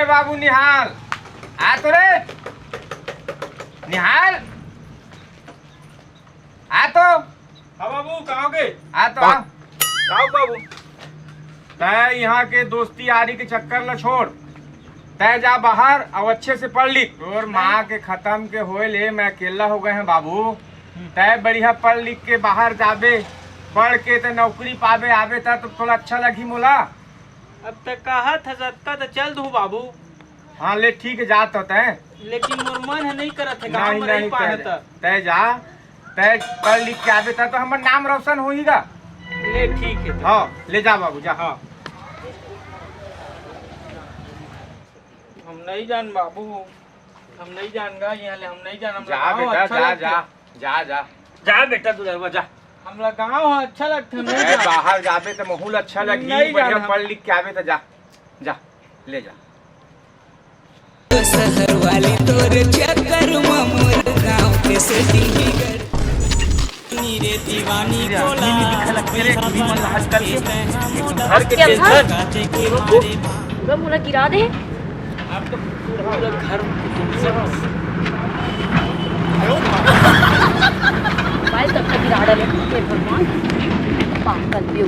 बाबू निहाल आ तो रे निहाल आ तो। हाँ बाबू कहाँ के? आ तो कहाँ बाबू? तय यहाँ के दोस्ती यारी के चक्कर ल छोड़, तय जा बाहर और अच्छे से पढ़ लिख। और माँ के खत्म के होए ले मैं अकेला हो गए हैं बाबू। तय बढ़िया पढ़ लिख के बाहर जाबे, पढ़ के तो नौकरी पावे आवे था तो थोड़ा अच्छा लगी मोला। अब तक कहा था सत्ता तो चल दूँ बाबू। हाँ ले ठीक है जात होता है, लेकिन मोर मन है नहीं करत है गाँव नहीं में नहीं नहीं पाए था। तय जा, तय पढ़ लिख के आवे था तो हमारा नाम रोशन होईगा। ले ठीक है तो। हाँ ले जा बाबू जा। हाँ हम नहीं जान बाबू, हम नहीं जानगा यहाँ ले, हम नहीं जान। जा बेटा जा जा जा जा जा बेटा तू जा। हमरा गाँव अच्छा लगता है। बाहर जाबे तो माहौल अच्छा लगी, बढ़िया पढ़ लिख के आवे तो जा जा ले जा। शहर वाले तोरे चक्कर में मोर गांव के सेटिंग बिगड़ नीरे दीवानी कोला घर के टेंशन पूरा मुला गिरा दे। अब तो पूरा घर मोबाइल तक का गिरा डाले हे भगवान, पागल भी हो।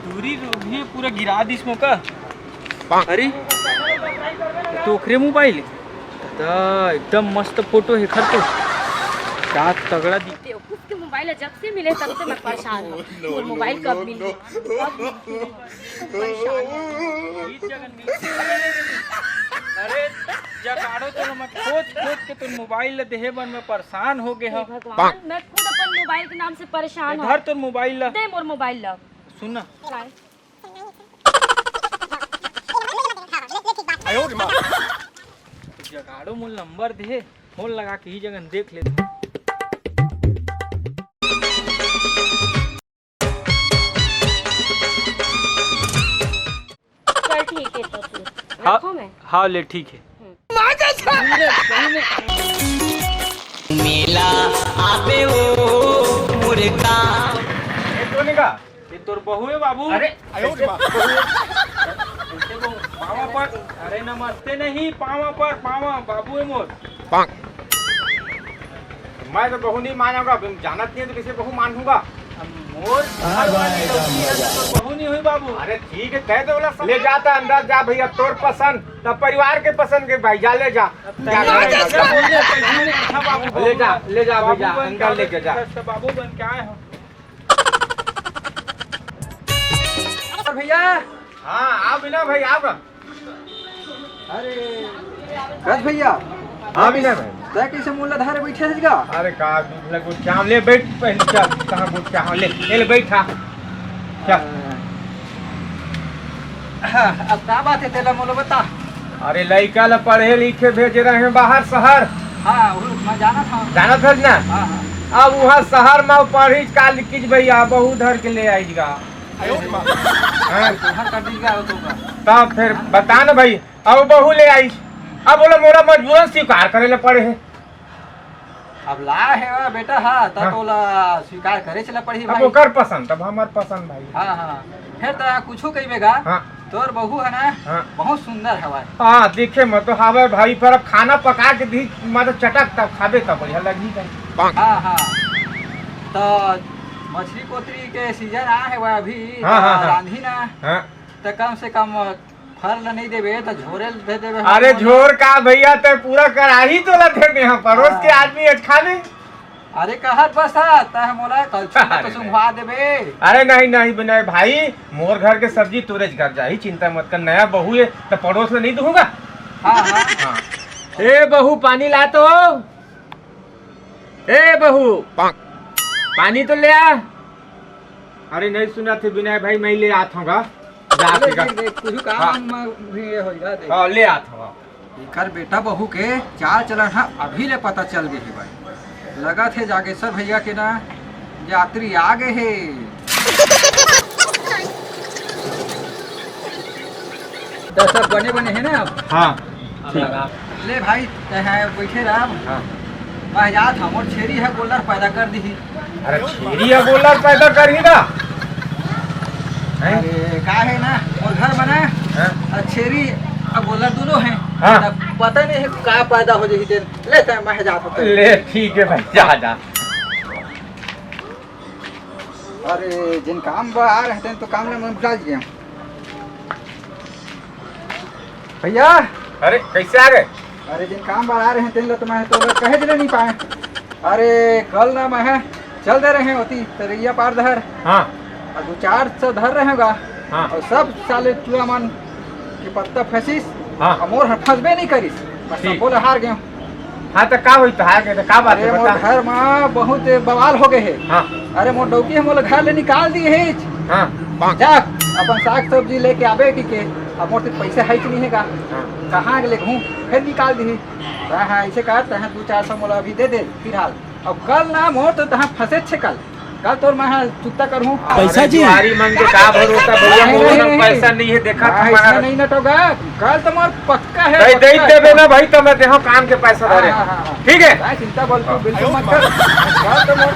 पूरी भी पूरा गिरा दी इसमें का। अरे तो ओखरे मोबाइल एकदम मस्त फोटो है खर तो क्या तगड़ा दी। बेवकूफ के मोबाइल जब से मिले तब से मैं परेशान हूँ। और मोबाइल कब मिले परेशान अरे जगाड़ो तो मैं खोज के तुम मोबाइल देहे बन में परेशान हो गए हो। भगवान मैं खुद अपन मोबाइल के नाम से परेशान हूँ। धर तो मोबाइल दे मोर मोबाइल ला। सुन ना जगाड़ो मोल नंबर दे, फोन लगा के ही जगह देख ले। चल ठीक है तो फिर रखो मैं। हाँ ले ठीक है। मेला आवे ओ मुर्गा ये तोर बहू है बाबू। अरे पावा पर, अरे नमस्ते नहीं पावा पर, पावा बाबू है मोर। मैं तो बहू नहीं मानूंगा, जानत नहीं है तो किसे बहू मानूंगा। मोर बहू नहीं हुई बाबू। अरे ठीक है कह दो बोला ले जाता अंदर जा भैया, तोर पसंद तब परिवार के पसंद के भाई जा ले जा ले जा भैया अंदर लेके जा। बाबू बन के आए हो भैया। हाँ आओ बिना भाई आओ। अरे कस भैया। हाँ बिना भाई तय कैसे मूलाधार बैठे है का? अरे का लगो चाव ले बैठ पहले चल कहाँ बोल चाव ले बैठा चल। अब क्या बात है तेला मोलो बता। अरे लड़का ला पढ़े लिखे भेज रहे हैं बाहर शहर। हाँ मैं जाना था। जाना था ना। हाँ हाँ। अब वहाँ शहर में पढ़ी का लिखी भैया बहू धर के ले आईगा। हर कर दीजिएगा तब फिर बता ना भाई, अब बहू ले आई, अब बोला मोरा मजबूरन स्वीकार करे ला पड़े है। अब ला है बेटा। हाँ तब तोला स्वीकार करे चला पड़ी अब भाई। ओकर पसंद तब हमार पसंद भाई। हाँ हाँ फिर तो कुछ कहिएगा। हाँ तोर बहू है ना। हाँ बहुत सुंदर है। हाँ देखे मत तो हवे भाई, पर अब खाना पका के दी मतलब चटक तब खाबे तब बढ़िया लगी। हाँ हाँ तो मछली कोतरी के सीजन आ है वह अभी। हाँ, हाँ, हाँ। रांधी ना। हाँ तो कम से कम फल नहीं देवे तो झोरे दे देवे। अरे झोर का भैया तो पूरा कराही तो लगे यहाँ पड़ोस के आदमी आज खाने। अरे कहत बस था मोला कल तो सुंघवा देवे। अरे नहीं नहीं बिना भाई, मोर घर के सब्जी तुरंत कर जाही, चिंता मत कर। नया बहू है तो पड़ोस में नहीं दूंगा। हाँ हाँ हाँ ए बहू पानी ला तो। ए बहू पानी तो ले आ। अरे नहीं सुना थे विनय भाई, मैं ले आता हूँ कुछ काम भी होगा। हाँ ले आता हूँ। कर बेटा बहू के चाल चलन है अभी ले पता चल गए है भाई। लगा थे जागेश्वर भैया के ना यात्री आ गए है। तो सब बने बने है ना अब। हाँ ले भाई बैठे रहा। हाँ मैं याद हम और छेरी है गोलर पैदा कर दी। अरे छेरिया बोलर पैदा कर ही ना। अरे का है ना और घर बना हाँ? छेरी अब बोला दोनों हैं। हाँ। तब पता नहीं है का पैदा हो जाही तेन लेते हैं मैं जात होते। ले ठीक है भाई जा जा। अरे जिन काम बा आ रहे थे तो काम में मैं भुला गया भैया। अरे कैसे आ गए? अरे जिन काम बा आ रहे थे तो मैं तो कहे दिले नहीं पाए। अरे कल ना मैं चल दे रहे होती तरैया पार धर। हाँ और 2-4 धर रहे होगा। हाँ और सब साले चूड़ा मन के पत्ता फंसिस। हाँ। और मोर फंसबे नहीं करिस। बस ठीक। बोले हार गए। हाँ तो का हुई तो हार गए तो का बात अरे है मोर बता। घर में बहुत बवाल हो गए है। हाँ अरे मोर डौकी हम घर ले निकाल दिए है। हाँ जा अपन साग सब्जी लेके आवे के अब मोर से पैसे है कि नहीं है का हाँ। कहाँ ले घूम फिर निकाल दी। हाँ ऐसे कर तहाँ 200-400 मोला अभी दे दे फिलहाल। अब कल ना मोर तो तहाँ फंसे छे कल तोर मैं चुकता करूँ पैसा जी हमारी मन के का भरोसा भैया नहीं, मोर नहीं, पैसा नहीं है देखा ऐसा तुम्हारा नहीं नटोगा। कल तो मोर पक्का है। दे पक्का देबे है। ना भाई तो मैं देखो काम के पैसा धरे। हाँ, हाँ, हाँ। ठीक है काय चिंता बोल तू बिल्कुल मत कर। कल तो मोर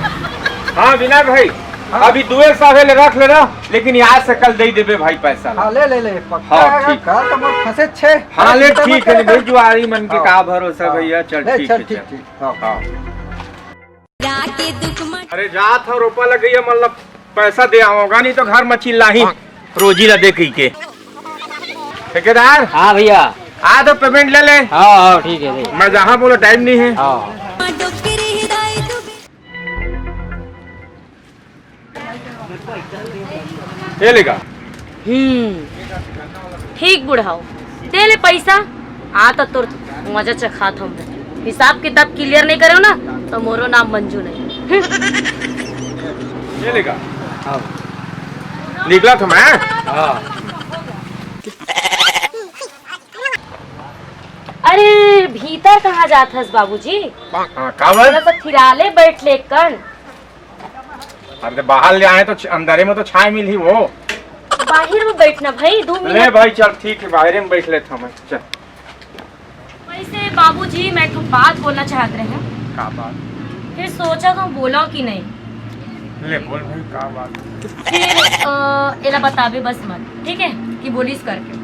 हाँ विनायक भाई हाँ। अभी 2 सावे ले रख ले ना लेकिन यहाँ से कल दे देबे भाई पैसा। हाँ ले पक्का हाँ, है। ठीक। कल तो मोर फंसे छे। हाँ ले चिंता मत ठीक है कर। भाई जुआरी मन के हाँ। का भरोसा हाँ। भैया चल ले, ठीक चल है ठीक चल। ठीक हाँ। हाँ। अरे जात है रोपा लग गई मतलब पैसा दे आओगा नहीं तो घर में चिल्लाही रोजी ला दे के ठेकेदार। हाँ भैया। आ तो पेमेंट ले ले। हाँ ठीक है दे। मैं जहाँ बोलो टाइम नहीं है। हाँ ये लेगा ठीक बुढ़ाओ दे ले पैसा। आ तो तोर मजा चखात हम हिसाब किताब क्लियर नहीं करो ना तो मोरो नाम मंजू नहीं। ये लेगा हाँ निकला था मैं। हाँ। अरे भीतर कहाँ जात हस बाबूजी? हाँ थोड़ा कावर सा थिराले बैठ ले कर। अरे बाहर ले आए तो अंदर में तो छाए मिली वो। बाहर में बैठना भाई 2 ले मिनट। भाई चल ठीक है बाहर में बैठ लेता मैं चल। वैसे बाबूजी मैं एक बात बोलना चाहत रहे हैं का बात? फिर सोचा तो बोला कि नहीं ले बोल भाई का बात? फिर एला बतावे बस मत ठीक है कि बोलिस करके।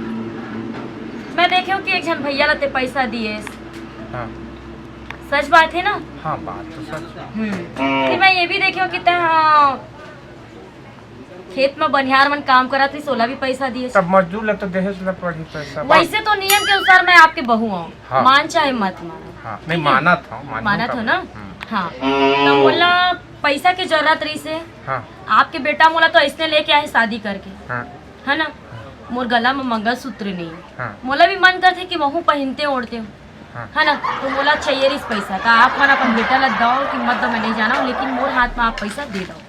मैं देखे हूँ कि एक जन भैया लते पैसा दिए। हाँ सच बात है ना? हाँ बात तो सच है। फिर मैं ये भी देखे हूँ कि खेत में बनिहार मन काम करा थी 16 भी पैसा दिए। तब मजदूर ले तो देहे से पड़ी पैसा। वैसे तो नियम के अनुसार मैं आपके बहू हूँ। हाँ। मान चाहे मत मानो। हाँ नहीं माना था माना था ना। हाँ तो बोला पैसा की जरूरत रही से हाँ आपके बेटा मोला तो ऐसने लेके आए शादी करके हाँ है ना। मोर गला में मंगलसूत्र नहीं है। हाँ मोला भी मन करते कि महू पहनते ओढ़ते हो हाँ। है ना। तो मोला चाहिए इस पैसा का आप मन अपन बेटा ला दो कि मत दो मैं नहीं जाना हूँ लेकिन मोर हाथ में आप पैसा दे दो।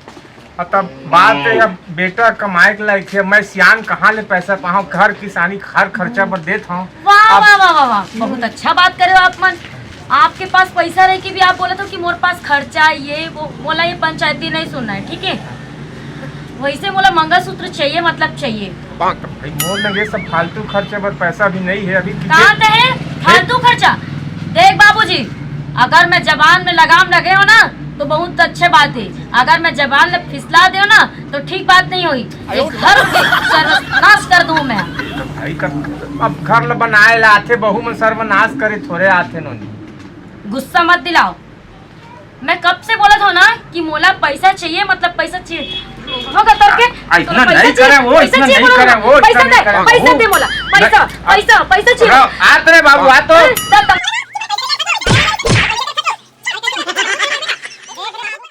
तब बात है अब बेटा कमाए के लायक है मैं सियान कहाँ ले पैसा पाऊँ घर किसानी हर खर्चा पर देता हूँ। वाह वाह वाह वाह वाह बहुत अच्छा बात करे हो आप मन। आपके पास पैसा रह के भी आप बोला था कि मोर पास खर्चा ये वो बोला ये पंचायती नहीं सुनना है ठीक है। वैसे बोला मंगलसूत्र चाहिए मतलब चाहिए। भाई मोर लगे सब फालतू खर्चे पर पैसा भी नहीं है अभी। कहाँ का है फालतू खर्चा? देख बाबूजी अगर मैं जबान में लगाम लगे हो ना तो बहुत अच्छे बात है। अगर मैं जबान में फिसला दे ना तो ठीक बात नहीं हुई। ये घर के सर्वनाश कर दूं मैं। भाई अब घर बनाए लाते बहू में सर्वनाश करे थोड़े आते नोनी। गुस्सा मत दिलाओ। मैं कब से बोला था ना कि मोला पैसा चाहिए मतलब पैसा चाहिए होगा करके। इतना नहीं करे वो इतना नहीं करे वो पैसा दे मोला पैसा पैसा पैसा चाहिए। आते बाबू आ तो